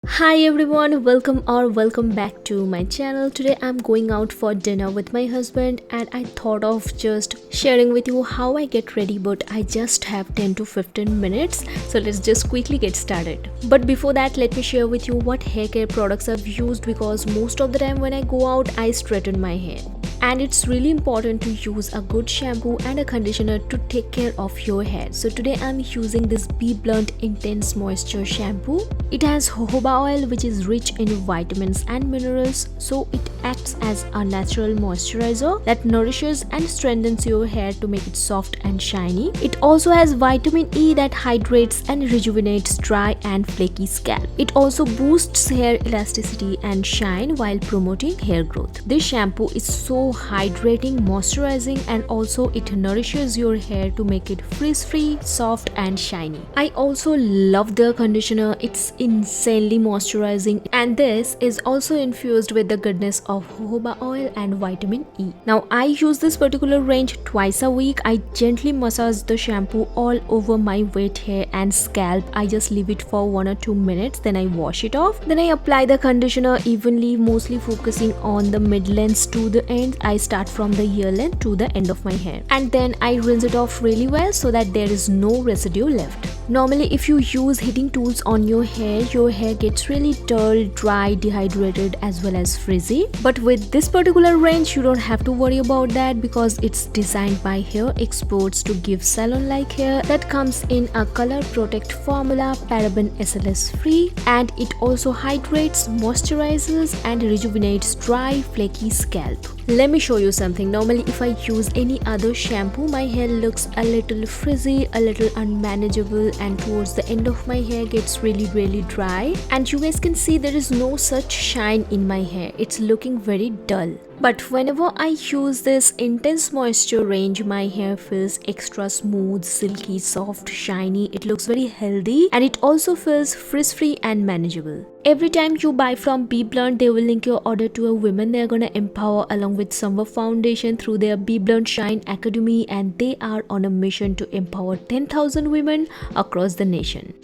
Hi everyone, welcome back to my channel. Today I'm going out for dinner with my husband and I thought of just sharing with you how I get ready, but I just have 10 to 15 minutes. So let's just quickly get started. But before that, let me share with you what hair care products I've used, because most of the time when I go out I straighten my hair. And it's really important to use a good shampoo and a conditioner to take care of your hair. So today I'm using this BBlunt Intense Moisture Shampoo. It has jojoba oil, which is rich in vitamins and minerals, so it acts as a natural moisturizer that nourishes and strengthens your hair to make it soft and shiny. It also has vitamin E that hydrates and rejuvenates dry and flaky scalp. It also boosts hair elasticity and shine while promoting hair growth. This shampoo is so hydrating, moisturizing, and also it nourishes your hair to make it frizz-free, soft and shiny. I also love the conditioner. It's insanely moisturizing, and this is also infused with the goodness of jojoba oil and vitamin E. Now I use this particular range twice a week. I gently massage the shampoo all over my wet hair and scalp. I just leave it for 1 or 2 minutes, then I wash it off. Then I apply the conditioner evenly, mostly focusing on the mid lengths to the end. I start from the ear length to the end of my hair, and then I rinse it off really well so that there is no residue left. Normally if you use heating tools on your hair gets really dull, dry, dehydrated as well as frizzy. But with this particular range you don't have to worry about that, because it's designed by hair experts to give salon-like hair that comes in a color protect formula, paraben SLS free, and it also hydrates, moisturizes and rejuvenates dry, flaky scalp. Let me show you something. Normally if I use any other shampoo, my hair looks a little frizzy, a little unmanageable, and towards the end of my hair gets really dry, and you guys can see there is no such shine in my hair. It's looking very dull. But whenever I use this Intense Moisture range, my hair feels extra smooth, silky, soft, shiny. It looks very healthy, and it also feels frizz-free and manageable. Every time you buy from BBlunt, they will link your order to a woman they're gonna empower along with Summer Foundation through their BBlunt Shine Academy, and they are on a mission to empower 10,000 women across the nation.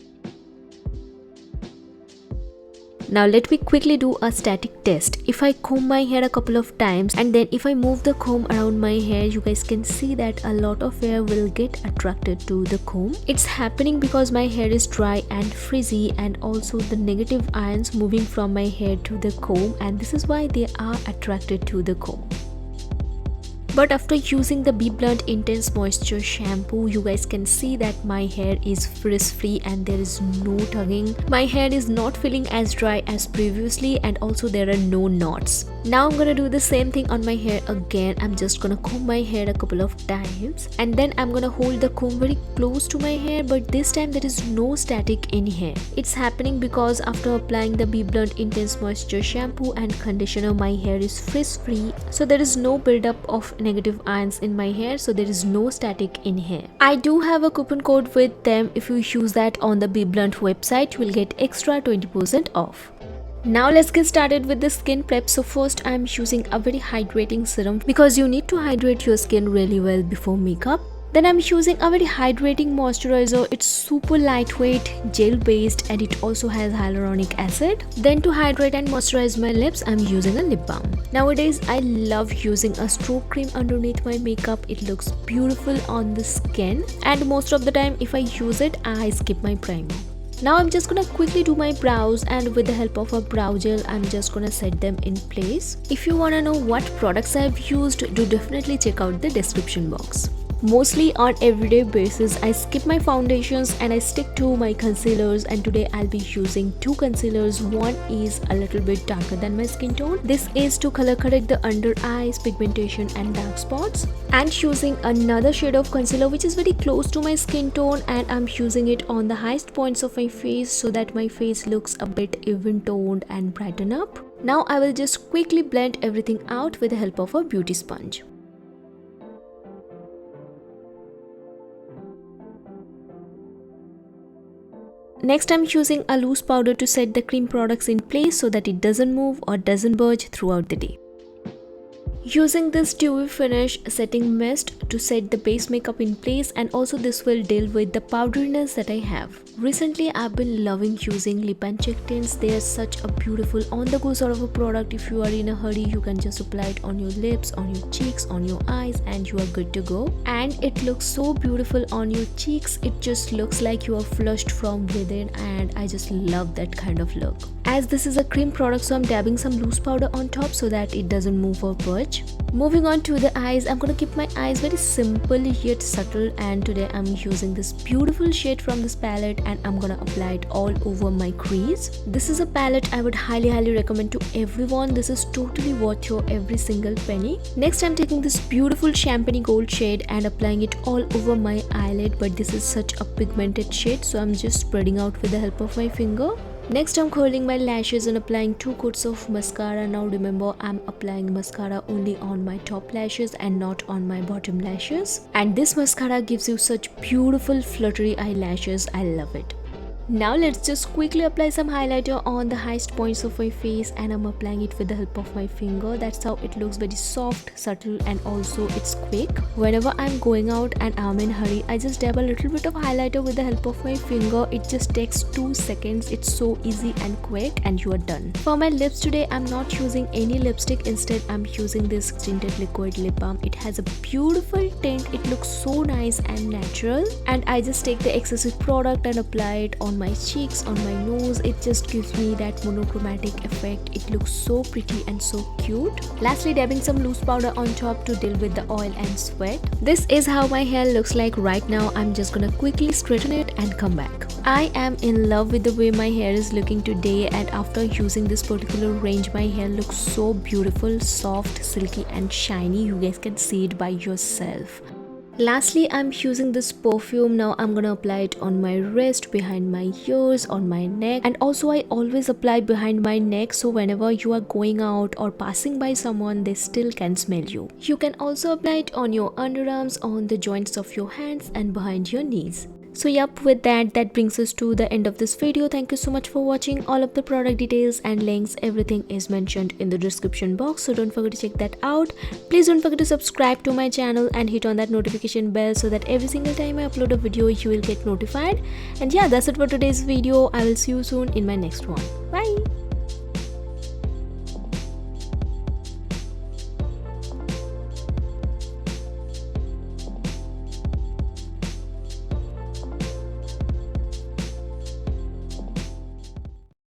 Now let me quickly do a static test. If I comb my hair a couple of times and then if I move the comb around my hair, you guys can see that a lot of hair will get attracted to the comb. It's happening because my hair is dry and frizzy, and also the negative ions moving from my hair to the comb, and this is why they are attracted to the comb. But after using the BBlunt Intense Moisture Shampoo, you guys can see that my hair is frizz-free and there is no tugging. My hair is not feeling as dry as previously, and also there are no knots. Now I'm gonna do the same thing on my hair again. I'm just gonna comb my hair a couple of times, and then I'm gonna hold the comb very close to my hair, but this time there is no static in hair. It's happening because after applying the BBlunt Intense Moisture Shampoo and conditioner, my hair is frizz-free, so there is no buildup of negative ions in my hair, so there is no static in hair. I do have a coupon code with them. If you use that on the BBlunt website, you will get extra 20% off. Now let's get started with the skin prep. So first I'm using a very hydrating serum, because you need to hydrate your skin really well before makeup. Then I'm using a very hydrating moisturizer. It's super lightweight, gel based, and it also has hyaluronic acid. Then to hydrate and moisturize my lips, I'm using a lip balm. Nowadays I love using a stroke cream underneath my makeup. It looks beautiful on the skin, and most of the time if I use it, I skip my primer. Now I'm just gonna quickly do my brows, and with the help of a brow gel I'm just gonna set them in place. If you wanna know what products I've used, do definitely check out the description box. Mostly on everyday basis I skip my foundations and I stick to my concealers, and today I'll be using 2 concealers. One is a little bit darker than my skin tone. This is to color correct the under eyes, pigmentation and dark spots. And using another shade of concealer which is very close to my skin tone, and I'm using it on the highest points of my face so that my face looks a bit even toned and brighten up. Now I will just quickly blend everything out with the help of a beauty sponge. Next I'm using a loose powder to set the cream products in place so that it doesn't move or doesn't budge throughout the day. Using this dewy finish setting mist to set the base makeup in place, and also this will deal with the powderiness that I have. Recently, I've been loving using lip and cheek tints. They are such a beautiful on-the-go sort of a product. If you are in a hurry, you can just apply it on your lips, on your cheeks, on your eyes, and you are good to go. And it looks so beautiful on your cheeks. It just looks like you are flushed from within, and I just love that kind of look. As this is a cream product, so I'm dabbing some loose powder on top so that it doesn't move or budge. Moving on to the eyes, I'm gonna keep my eyes very simple yet subtle, and today I'm using this beautiful shade from this palette and I'm gonna apply it all over my crease. This is a palette I would highly recommend to everyone. This is totally worth your every single penny. Next, I'm taking this beautiful champagne gold shade and applying it all over my eyelid, but this is such a pigmented shade, so I'm just spreading out with the help of my finger. Next, I'm curling my lashes and applying 2 coats of mascara. Now remember, I'm applying mascara only on my top lashes and not on my bottom lashes. And this mascara gives you such beautiful fluttery eyelashes. I love it. Now let's just quickly apply some highlighter on the highest points of my face, and I'm applying it with the help of my finger. That's how it looks, very soft, subtle, and also it's quick. Whenever I'm going out and I'm in a hurry, I just dab a little bit of highlighter with the help of my finger. It just takes 2 seconds. It's so easy and quick, and you are done. For my lips today, I'm not using any lipstick. Instead, I'm using this Tinted liquid lip balm. It has a beautiful tint. It looks so nice and natural, and I just take the excessive product and apply it on my cheeks, on my nose. It just gives me that monochromatic effect. It looks so pretty and so cute. Lastly, dabbing some loose powder on top to deal with the oil and sweat. This is how my hair looks like right now. I'm just gonna quickly straighten it and come back. I am in love with the way my hair is looking today, and after using this particular range, my hair looks so beautiful, soft, silky and shiny. You guys can see it by yourself. Lastly, I'm using this perfume. Now I'm gonna apply it on my wrist, behind my ears, on my neck, and also I always apply behind my neck, so whenever you are going out or passing by someone, they still can smell you. You can also apply it on your underarms, on the joints of your hands, and behind your knees. So yep, with that brings us to the end of this video. Thank you so much for watching. All of the product details and links, everything is mentioned in the description box, so don't forget to check that out. Please don't forget to subscribe to my channel and hit on that notification bell so that every single time I upload a video, you will get notified. And yeah, that's it for today's video. I will see you soon in my next one. Bye.